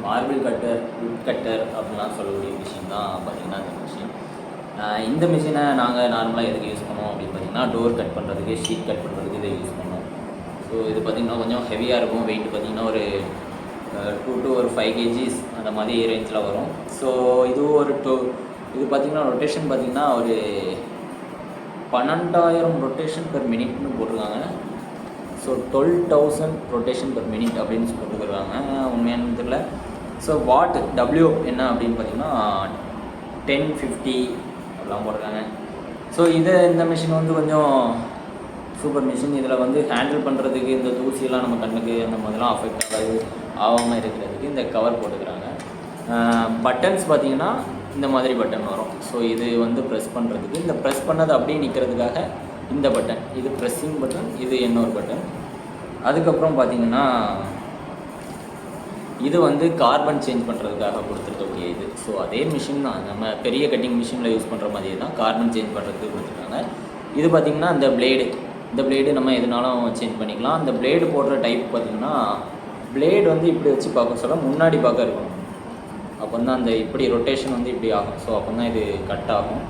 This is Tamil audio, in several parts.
மார்பிள் கட்டர், வுட் கட்டர் அப்படிலாம் சொல்லக்கூடிய மிஷின் தான் பார்த்திங்கன்னா இந்த மிஷின். இந்த மிஷினை நாங்கள் நார்மலாக எதுக்கு யூஸ் பண்ணுவோம் அப்படின்னு பார்த்திங்கன்னா டோர் கட் பண்ணுறதுக்கு, ஷீட் கட் பண்ணுறதுக்கு இதை யூஸ் பண்ணுவோம். ஸோ இது பார்த்திங்கன்னா கொஞ்சம் ஹெவியாக இருக்கும். வெயிட் பார்த்திங்கன்னா ஒரு 2 to 5 kgs அந்த மாதிரி ரேஞ்சில் வரும். ஸோ இது இது பார்த்திங்கன்னா ரொட்டேஷன் பார்த்திங்கன்னா ஒரு 12,000 ரொட்டேஷன் பெர் மினிட்னு போட்டிருக்காங்க. ஸோ 12,000 ரொட்டேஷன் பெர் மினிட் அப்படின்னு போட்டுருக்காங்க. உண்மையான தெரியல. ஸோ வாட் டபிள்யூ என்ன அப்படின்னு பார்த்தீங்கன்னா 1050 அப்படிலாம் போட்டிருக்காங்க. ஸோ இந்த மிஷின் வந்து கொஞ்சம் சூப்பர் மிஷின். இதில் வந்து ஹேண்டில் பண்ணுறதுக்கு இந்த தூசியெல்லாம் நம்ம கண்ணுக்கு அந்த மாதிரிலாம் அஃபெக்ட் ஆகாமல் இருக்கிறதுக்கு இந்த கவர் போட்டுக்கிறாங்க. பட்டன்ஸ் பார்த்திங்கன்னா இந்த மாதிரி பட்டன் வரும். ஸோ இது வந்து ப்ரெஸ் பண்ணுறதுக்கு, இந்த ப்ரெஸ் பண்ணது அப்படியே நிற்கிறதுக்காக இந்த பட்டன், இது ப்ரெஸ்ஸிங் பட்டன், இது இன்னொரு பட்டன். அதுக்கப்புறம் பார்த்திங்கன்னா இது வந்து கார்பன் சேஞ்ச் பண்ணுறதுக்காக கொடுத்துருக்கக்கூடிய இது. ஸோ அதே மிஷின் தான், நம்ம பெரிய கட்டிங் மிஷினில் யூஸ் பண்ணுற மாதிரியே தான் கார்பன் சேஞ்ச் பண்ணுறதுக்கு கொடுத்துருக்காங்க. இது பார்த்திங்கன்னா இந்த பிளேடு நம்ம எதுனாலும் சேஞ்ச் பண்ணிக்கலாம். அந்த பிளேடு போடுற டைப் பார்த்திங்கன்னா பிளேடு வந்து இப்படி வச்சு பார்க்க சொல்ல முன்னாடி பார்க்க இருக்கணும். அப்போ தான் அந்த இப்படி ரொட்டேஷன் வந்து இப்படி ஆகும். ஸோ அப்போ தான் இது கட் ஆகும்.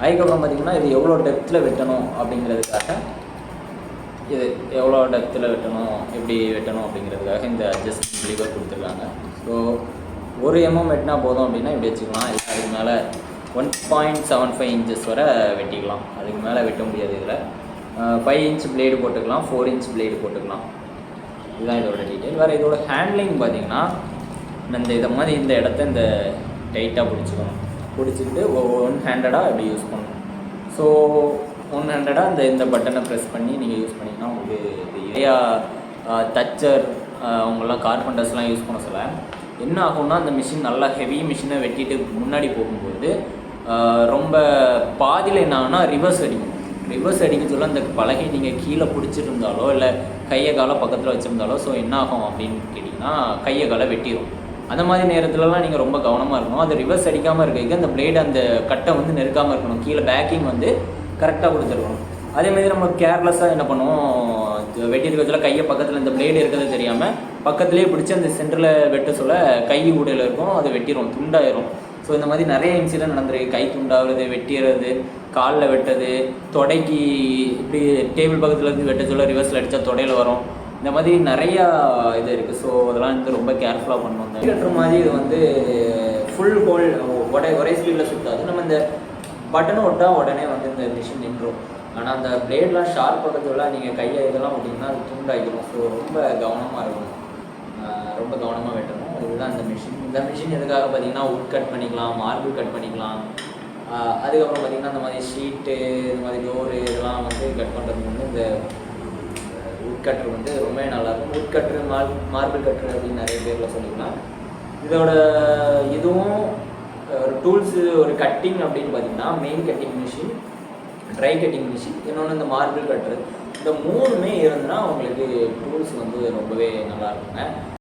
அதுக்கப்புறம் பார்த்திங்கன்னா இது எவ்வளோ டெப்த்தில் வெட்டணும் அப்படிங்கிறதுக்காக, இது எவ்வளோ டெப்த்தில் வெட்டணும், எப்படி வெட்டணும் அப்படிங்கிறதுக்காக இந்த அட்ஜஸ்ட்மெண்ட் லீவர் கொடுத்துருக்காங்க. ஸோ 1 mm வெட்டினா போதும் அப்படின்னா இப்படி வச்சுக்கலாம். இல்லை அதுக்கு மேலே 1.75 inches வரை வெட்டிக்கலாம். அதுக்கு மேலே வெட்ட முடியாது. இதில் 5 inch பிளேடு போட்டுக்கலாம், 4 inch பிளேடு போட்டுக்கலாம். இதுதான் இதோட டீட்டெயில். வேறு இதோட ஹேண்ட்லிங் பார்த்திங்கன்னா இதை மாதிரி இந்த இடத்த இந்த டைட்டாக பிடிச்சிக்கிட்டு 1-handed-ஆக இப்படி யூஸ் பண்ணணும். ஸோ 1-handed-ஆக இந்த பட்டனை ப்ரெஸ் பண்ணி நீங்கள் யூஸ் பண்ணிங்கன்னா உங்களுக்கு நிறையா தச்சர் அவங்களாம் கார்பெண்டர்ஸ்லாம் யூஸ் பண்ண சொல்ல என்ன ஆகும்னா, அந்த மிஷின் நல்லா ஹெவி மிஷினை வெட்டிட்டு முன்னாடி போகும்போது ரொம்ப பாதியில் என்ன ஆகும்னா ரிவர்ஸ் அடிக்க சொல்ல அந்த பலகை நீங்கள் கீழே பிடிச்சிருந்தாலோ இல்லை கையை காலை பக்கத்தில் வச்சுருந்தாலோ ஸோ என்ன ஆகும் அப்படின்னு கேட்டிங்கன்னா கையை காலை வெட்டிடும். அந்த மாதிரி நேரத்துலலாம் நீங்கள் ரொம்ப கவனமாக இருக்கணும். அது ரிவர்ஸ் அடிக்காமல் இருக்க அந்த பிளேடு அந்த கட்டை வந்து நெருக்காமல் இருக்கணும். கீழே பேக்கிங் வந்து கரெக்டாக கொடுத்துருக்கணும். அதேமாதிரி நம்ம கேர்லெஸ்ஸாக என்ன பண்ணுவோம், வெட்டி இருக்கிறதுல கையை பக்கத்தில் இந்த பிளேடு இருக்கிறது தெரியாமல் பக்கத்துலேயே பிடிச்சி அந்த சென்டரில் வெட்ட சொல்ல கை ஊடையில் இருக்கும், அது வெட்டிடும், துண்டாயிரும். ஸோ இந்த மாதிரி நிறைய இன்சிடென்ட் நடந்திருக்கு. கை துண்டாகிறது, வெட்டிடுறது, காலில் வெட்டது, தொடைக்கு இப்படி டேபிள் பக்கத்தில் இருந்து வெட்ட சொல்ல ரிவர்ஸில் அடித்தா தொடையில் வரும். இந்த மாதிரி நிறையா இது இருக்குது. ஸோ அதெல்லாம் வந்து ரொம்ப கேர்ஃபுல்லாக பண்ணணும். கட்டுற மாதிரி இது வந்து ஃபுல் ஹோல் ஒரே ஸ்பீடில் சுற்றாது. நம்ம இந்த பட்டனை விட்டால் உடனே வந்து இந்த மிஷின் நின்றும். ஆனால் அந்த பிளேட்லாம் ஷார்ப் பக்கத்துலாம் நீங்கள் கையை இதெல்லாம் விட்டிங்கன்னா அது துண்டாகிடும். ஸோ ரொம்ப கவனமாக இருக்கணும், ரொம்ப கவனமாக வெட்டணும். இதுதான் இந்த மிஷின் எதுக்காக பார்த்திங்கன்னா வுட் கட் பண்ணிக்கலாம், மார்பிள் கட் பண்ணிக்கலாம். அதுக்கப்புறம் பார்த்திங்கன்னா இந்த மாதிரி ஷீட்டு, இந்த மாதிரி டோரு இதெல்லாம் வந்து கட் பண்ணுறதுக்கு வந்து இந்த வுட் கட்ரு வந்து ரொம்பவே நல்லாயிருக்கும். வுட் கட்ரு, மார்பிள் கட்ரு அப்படின்னு நிறைய பேரில் சொல்லிக்கலாம். இதோட இதுவும் ஒரு டூல்ஸு, ஒரு கட்டிங் அப்படின்னு பார்த்திங்கன்னா main cutting machine, try cutting machine, இன்னொன்று இந்த மார்பிள் கட்ரு, இந்த 3மே இருந்துன்னா உங்களுக்கு டூல்ஸ் வந்து ரொம்பவே நல்லா இருக்குங்க.